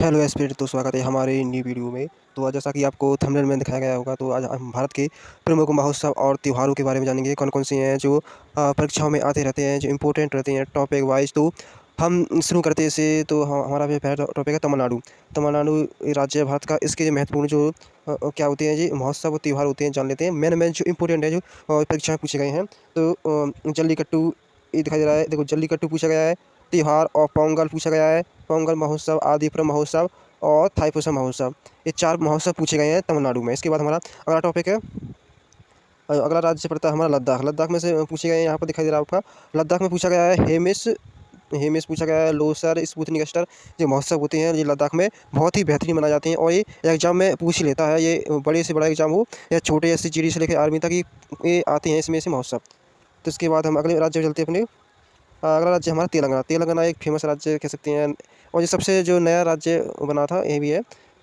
Hello aspirant, तो स्वागत है हमारे न्यू वीडियो में। तो आज जैसा कि आपको थंबनेल में दिखाया गया होगा, तो आज हम भारत के प्रमुख महोत्सव और त्योहारों के बारे में जानेंगे। कौन कौन से हैं जो परीक्षाओं में आते रहते हैं, जो इम्पोर्टेंट रहते हैं टॉपिक वाइज। तो हम शुरू करते हैं इसे। तो हमारा जो पहला टॉपिक है तमिलनाडु। तमिलनाडु राज्य भारत का। इसके जो महत्वपूर्ण जो क्या होते हैं जी महोत्सव और त्यौहार होते हैं, जान लेते हैं। मेन जो इम्पोर्टेंट है, जो परीक्षा में पूछे गए हैं। तो जल्लीकट्टू ये दिखाई दे रहा है, देखो जल्लीकट्टू पूछा गया है। त्योहार और पोंगल पूछा गया है। पोंगल महोत्सव, आदिपुरम महोत्सव और थाईपुसम महोत्सव, ये 4 महोत्सव पूछे गए हैं तमिलनाडु में। इसके बाद हमारा अगला टॉपिक है, अगला राज्य पड़ता है हमारा लद्दाख। लद्दाख में से पूछे गए हैं, यहाँ पर दिखाई दे रहा है आपका। लद्दाख में पूछा गया है हेमिस हेमिस पूछा गया है, लोसर, स्पुतनिक स्टर। जो महोत्सव होते हैं ये लद्दाख में बहुत ही बेहतरीन मनाए जाते हैं, और ये एग्जाम में पूछ ही लेता है। ये बड़े से बड़ा एग्जाम हो या छोटे ऐसे जीडी से लेकर आर्मी तक ये आते हैं इसमें से महोत्सव। तो इसके बाद हम अगले राज्य में चलते हैं अपने। अगला राज्य हमारा तेलंगाना। तेलंगाना एक फेमस राज्य कह सकते हैं, और ये सबसे जो नया राज्य बना था ये भी है।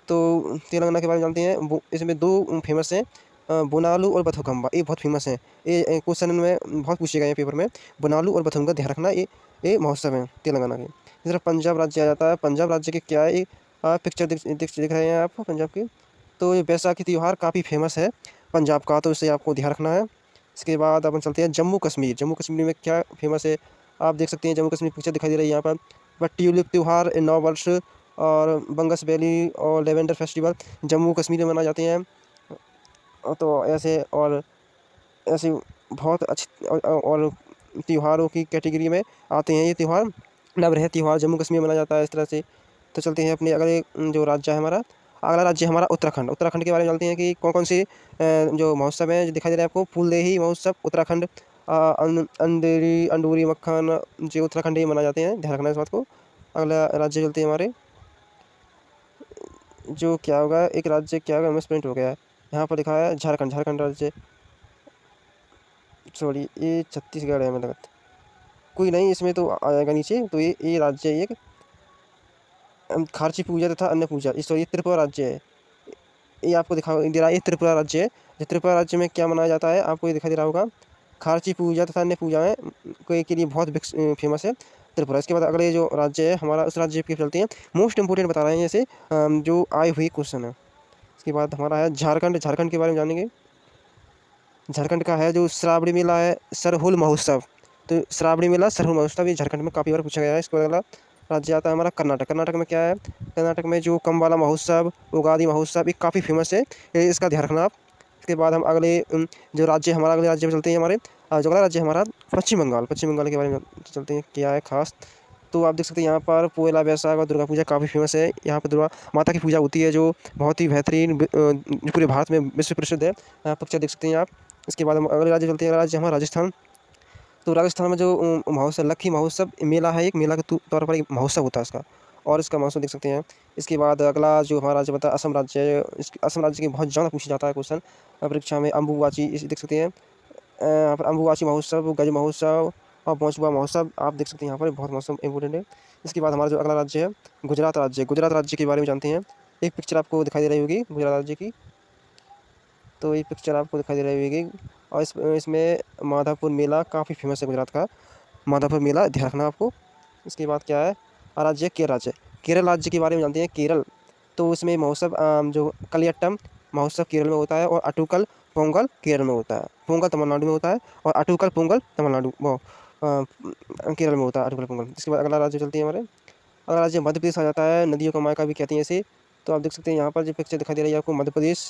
तो तेलंगाना के बारे में जानते हैं। इसमें 2 फेमस हैं, बोनालू और बथुकम्बा। ये बहुत फेमस हैं। ये क्वेश्चन में बहुत पूछे गए हैं पेपर में। बोनालू और बथुकम्बा ध्यान रखना, ये महोत्सव है तेलंगाना के। इस तरह पंजाब राज्य आ जाता है। पंजाब राज्य के क्या है, पिक्चर दिख रहे हैं आप पंजाब की। तो ये बैसाखी त्यौहार काफ़ी फेमस है पंजाब का, तो इसे आपको ध्यान रखना है। इसके बाद अपन चलते हैं जम्मू कश्मीर। जम्मू कश्मीर में क्या फेमस है, आप देख सकते हैं। जम्मू कश्मीर पिक्चर दिखाई दे रही है यहाँ पर। बट ट्यूलिप त्यौहार, नव वर्ष और बंगस वैली और लेवेंडर फेस्टिवल जम्मू कश्मीर में मनाए जाते हैं। तो ऐसे बहुत अच्छे और त्योहारों की कैटेगरी में आते हैं ये त्यौहार। नवरेह त्यौहार जम्मू कश्मीर में मनाया जाता है इस तरह से। तो चलते हैं अपने अगले जो राज्य है हमारा। अगला राज्य हमारा उत्तराखंड। उत्तराखंड के बारे में जानते हैं कि कौन कौन से जो महोत्सव हैं जो दिखाई दे रहे हैं आपको। फूलदेही महोत्सव उत्तराखंड, अंधेरी अंडूरी मक्खन जो उत्तराखंड ही मनाए जाते हैं, ध्यान रखना इस बात को। अगला राज्य चलते हैं हमारे। जो क्या होगा, एक राज्य क्या होगा, मिसप्रिंट हो गया है। यहाँ पर लिखा है झारखंड। झारखंड राज्य, सॉरी ये छत्तीसगढ़ है मतलब। कोई नहीं, इसमें तो आएगा नीचे। तो ये राज्य है एक खारची पूजा तथा अन्य पूजा। सॉरी ये त्रिपुरा राज्य है। ये आपको दिखा दे रहा है, ये त्रिपुरा राज्य है। जो त्रिपुरा राज्य में क्या मनाया जाता है आपको ये दिखाई दे रहा होगा। खारची पूजा तथा अन्य पूजाएँ के लिए बहुत फेमस है त्रिपुरा। इसके बाद अगले जो राज्य है हमारा, उस राज्य के चलते हैं। मोस्ट इंपोर्टेंट बता रहे हैं जैसे जो आए हुए क्वेश्चन है। इसके बाद हमारा है झारखंड। झारखंड के बारे में जानेंगे। झारखंड का है जो श्रावणी मेला है, सरहुल महोत्सव। तो श्रावणी मेला, सरहुल महोत्सव, ये झारखंड में काफ़ी बार पूछा गया है। इसके बाद अगला राज्य आता है हमारा कर्नाटक। कर्नाटक में क्या है, कर्नाटक में जो कम्बाला महोत्सव, उगादी महोत्सव, ये काफ़ी फेमस है, इसका ध्यान रखना आप। इसके बाद हम अगले जो राज्य हमारा, अगले राज्य में चलते हैं हमारे। जो अगला राज्य हमारा पश्चिम बंगाल। पश्चिम बंगाल के बारे में चलते हैं, क्या है खास। तो आप देख सकते हैं यहाँ पर पोएला, बैसाख और दुर्गा पूजा काफ़ी फेमस है। यहाँ पर दुर्गा माता की पूजा होती है जो बहुत ही बेहतरीन, जो पूरे भारत में विश्व प्रसिद्ध है। पिक्चर देख सकते हैं आप। इसके बाद हम अगले राज्य चलते हैं। राज्य हमारा राजस्थान। तो राजस्थान में जो महोत्सव, लक्खी महोत्सव मेला है, एक मेला के तौर पर एक महोत्सव होता है इसका, और इसका महोत्सव देख सकते हैं। इसके बाद अगला जो हमारा राज्य बता असम राज्य है। असम राज्य के बहुत ज़्यादा पूछा जाता है क्वेश्चन परीक्षा में। अम्बुवाची इसे देख सकते हैं। यहाँ पर अम्बुवाची महोत्सव, गज महोत्सव और पहुँचुआ महोत्सव आप देख सकते हैं। यहाँ पर बहुत मौसम इंपॉर्टेंट है। इसके बाद हमारा जो अगला राज्य है गुजरात राज्य। गुजरात राज्य के बारे में जानते हैं। एक पिक्चर आपको दिखाई दे रही होगी गुजरात राज्य की। तो ये पिक्चर आपको दिखाई दे रही होगी, और इसमें माधापुर मेला काफ़ी फेमस है गुजरात का। माधापुर मेला ध्यान रखना आपको। इसके बाद क्या है, राज्य केरल राज्य। केरल राज्य के बारे में जानते हैं। केरल, तो इसमें महोत्सव जो कलियट्टम महोत्सव केरल में होता है, और अटूकल पोंगल केरल में होता है। पोंगल तमिलनाडु में होता है, और अटूकल पोंगल तमिलनाडु वो केरल में होता है, अटूकल पोंगल। इसके बाद अगला राज्य चलते हैं हमारे। अगला राज्य मध्य प्रदेश आ जाता है। नदियों का मायका भी कहते हैं इसे। तो आप देख सकते हैं यहाँ पर जो पिक्चर दिखाई दे रही है आपको, मध्य प्रदेश।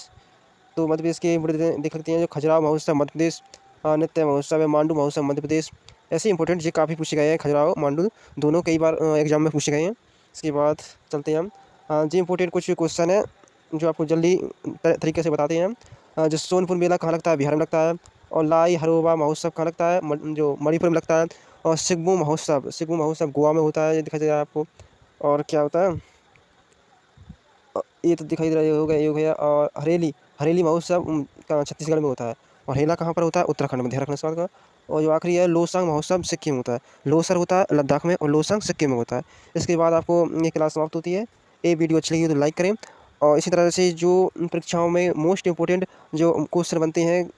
तो मध्य प्रदेश के देख सकते हैं जो खजुराहो महोत्सव मध्य प्रदेश, नृत्य महोत्सव है मांडू महोत्सव मध्य प्रदेश। ऐसे इंपॉर्टेंट ये काफ़ी पूछे गए हैं, खजुराहो मांडू दोनों कई बार एग्जाम में पूछे गए हैं। इसके बाद चलते हैं हम जी इंपॉर्टेंट कुछ क्वेश्चन है जो आपको जल्दी तरीके से बताते हैं हम। जो सोनपुर मेला कहाँ लगता है, बिहार में लगता है। और लाई हरोबा महोत्सव कहाँ लगता है, जो मणिपुर में लगता है। और सिग्मू महोत्सव गोवा में होता है, ये दिखाई दे रहा है आपको। और क्या होता है, ये तो दिखाई दे रहा है, ये हो गया। और हरेली महोत्सव का छत्तीसगढ़ में होता है। और हेला कहाँ पर होता है, उत्तराखंड में, ध्यान रखना इस बात का। और जो आखिरी है लोसांग महोत्सव सिक्किम में होता है। लोसर होता है लद्दाख में, और लोसांग सिक्किम में होता है। इसके बाद आपको ये क्लास समाप्त होती है। ये वीडियो अच्छी लगी तो लाइक करें, और इसी तरह से जो परीक्षाओं में मोस्ट इंपॉर्टेंट जो क्वेश्चन बनते हैं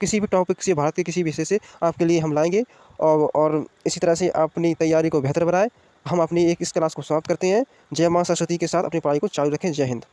किसी भी टॉपिक से, भारत के किसी भी विषय से, आपके लिए हम लाएंगे। और इसी तरह से अपनी तैयारी को बेहतर बनाएं। हम अपनी एक इस क्लास को समाप्त करते हैं। जय माँ सरस्वती के साथ अपनी पढ़ाई को चालू रखें। जय हिंद।